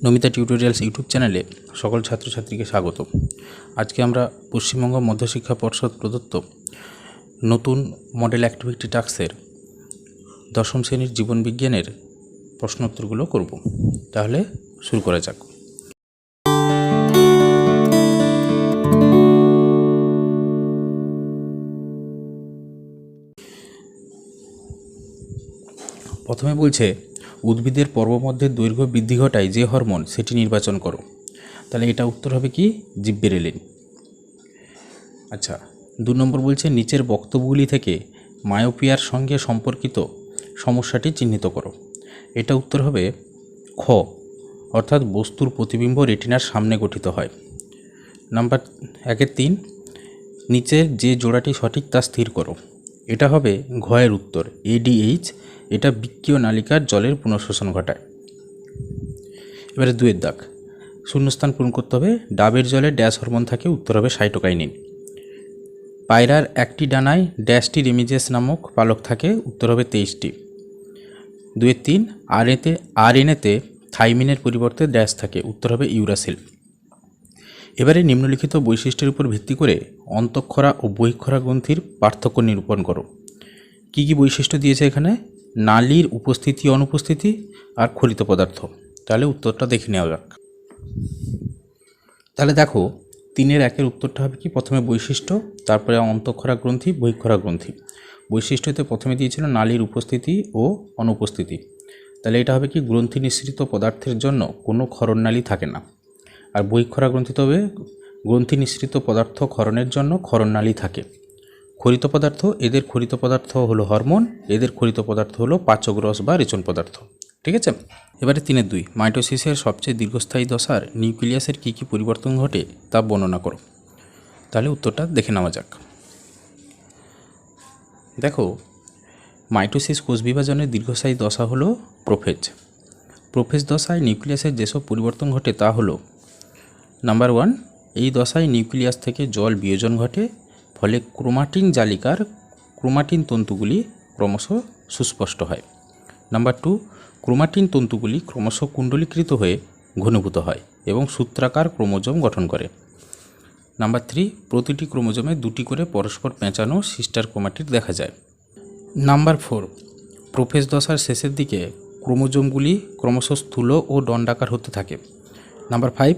Namita tutorials YouTube চ্যানেলে সকল ছাত্রছাত্রীকে স্বাগত। আজকে আমরা পশ্চিমবঙ্গ মধ্যশিক্ষা পর্ষদ প্রদত্ত নতুন মডেল অ্যাক্টিভিটি টাস্কের দশম শ্রেণীর জীবনবিজ্ঞানের প্রশ্নোত্তরগুলো করব। তাহলে শুরু করা যাক। প্রথমে বলছে উদ্ভিদের পর্বমধ্যের দৈর্ঘ্য বৃদ্ধি ঘটায় যে হরমোন সেটি নির্বাচন করো। তাহলে এটা উত্তর হবে কি জিব্বেরেলিন। আচ্ছা, 2 নম্বর বলছে নিচের বক্তব্যগুলি থেকে মায়োপিয়ার সঙ্গে সম্পর্কিত সমস্যাটি চিহ্নিত করো। এটা উত্তর হবে খ, অর্থাৎ বস্তুর প্রতিবিম্ব রেটিনার সামনে গঠিত হয়। নাম্বার 1-3, নিচের যে জোড়াটি সঠিক তা স্থির করো। এটা হবে ঘয়ের উত্তর ADH। এটা বৃক্কীয় নালিকার জলের পুনঃশোষণ ঘটায়। এবারে 2-এর দাগ, শূন্যস্থান পূরণ করতে হবে। ডাবের জলে ড্যাশ হরমোন থাকে, উত্তর হবে সাইটোকাইনিন। পায়রার একটি ডানায় ড্যাশটি রেমিজেস নামক পালক থাকে, উত্তর হবে 23টি। 2-3, RNA-তে থাইমিনের পরিবর্তে ড্যাশ থাকে, উত্তর হবে ইউরাসিল। এবারে নিম্নলিখিত বৈশিষ্ট্যের উপর ভিত্তি করে অন্তঃক্ষরা ও বহিঃক্ষরা গ্রন্থির পার্থক্য নিরূপণ করো। কি কি বৈশিষ্ট্য দিয়েছে এখানে? নালীর উপস্থিতি অনুপস্থিতি আর ক্ষরিত পদার্থ। তাহলে উত্তরটা দেখে নেওয়া যাক। তাহলে দেখো 3-1 উত্তরটা হবে কি, প্রথমে বৈশিষ্ট্য, তারপরে অন্তঃক্ষরা গ্রন্থি, বহিঃক্ষরা গ্রন্থি। বৈশিষ্ট্যতে প্রথমে দিয়েছিল নালীর উপস্থিতি ও অনুপস্থিতি। তাহলে এটা হবে কি, গ্রন্থি নিঃসৃত পদার্থের জন্য কোনো ক্ষরণনালী থাকে না। আর বহিঃক্ষরা গ্রন্থিতে হবে গ্রন্থি নিঃসৃত পদার্থ ক্ষরণের জন্য ক্ষরণনালী থাকে। ক্ষরিত পদার্থ, এদের ক্ষরিত পদার্থ হলো হরমোন, এদের ক্ষরিত পদার্থ হলো পাচক রস বা রেচন পদার্থ। ঠিক আছে। এবারে 3-2, মাইটোসিসের সবচেয়ে দীর্ঘস্থায়ী দশার নিউক্লিয়াসের কী কী পরিবর্তন ঘটে তা বর্ণনা করো। তাহলে উত্তরটা দেখে নেওয়া যাক। দেখো, মাইটোসিস কোষ বিভাজনের দীর্ঘস্থায়ী দশা হলো প্রোফেজ। প্রোফেজ দশায় নিউক্লিয়াসের যেসব পরিবর্তন ঘটে তা হলো, নাম্বার 1, এই দশায় নিউক্লিয়াস থেকে জল বিয়োজন ঘটে, ফলে ক্রোমাটিন জালিকার ক্রোমাটিন তন্তুগুলি ক্রমশ সুস্পষ্ট হয়। নাম্বার 2, ক্রোমাটিন তন্তুগুলি ক্রমশ কুণ্ডলীকৃত হয়ে ঘনীভূত হয় এবং সূত্রাকার ক্রোমোজোম গঠন করে। নাম্বার 3, প্রতিটি ক্রোমোজোমে 2টি করে পরস্পর পেঁচানো সিস্টার ক্রোমাটিড দেখা যায়। নাম্বার 4, প্রোফেজ দশার শেষের দিকে ক্রোমোজোমগুলি ক্রমশ স্থূল ও দণ্ডাকার হতে থাকে। নাম্বার 5,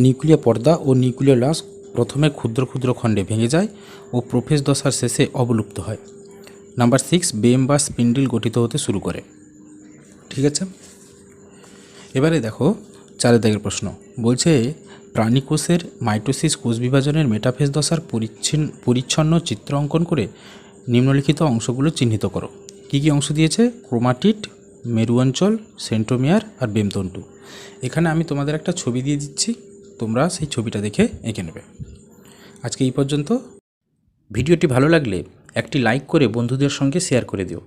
নিউক্লিয় পর্দা ও নিউক্লিয়াস প্রথমে ক্ষুদ্র ক্ষুদ্র খণ্ডে ভেঙে যায় ও প্রোফেজ দশার শেষে অবলুপ্ত হয়। নাম্বার 6, বেম বা স্পিন্ডিল গঠিত হতে শুরু করে। ঠিক আছে। এবারে দেখো 4-এর প্রশ্ন বলছে, প্রাণীকোষের মাইটোসিস কোষ বিভাজনের মেটাফেজ দশার পরিচ্ছন্ন চিত্র অঙ্কন করে নিম্নলিখিত অংশগুলো চিহ্নিত করো। কি কি অংশ দিয়েছে? ক্রোমাটিড, মেরু অঞ্চল, সেন্ট্রোমিয়ার আর বেমতন্তু। এখানে আমি তোমাদের একটা ছবি দিয়ে দিচ্ছি, তোমরা সেই ছবিটা দেখে এঁকে নেবে। আজকে এই পর্যন্ত। ভিডিওটি ভালো লাগলে একটি লাইক করে বন্ধুদের সঙ্গে শেয়ার করে দিও।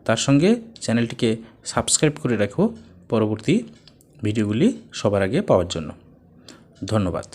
তার সঙ্গে চ্যানেলটিকে সাবস্ক্রাইব করে রাখো পরবর্তী ভিডিওগুলি সবার আগে পাওয়ার জন্য। ধন্যবাদ।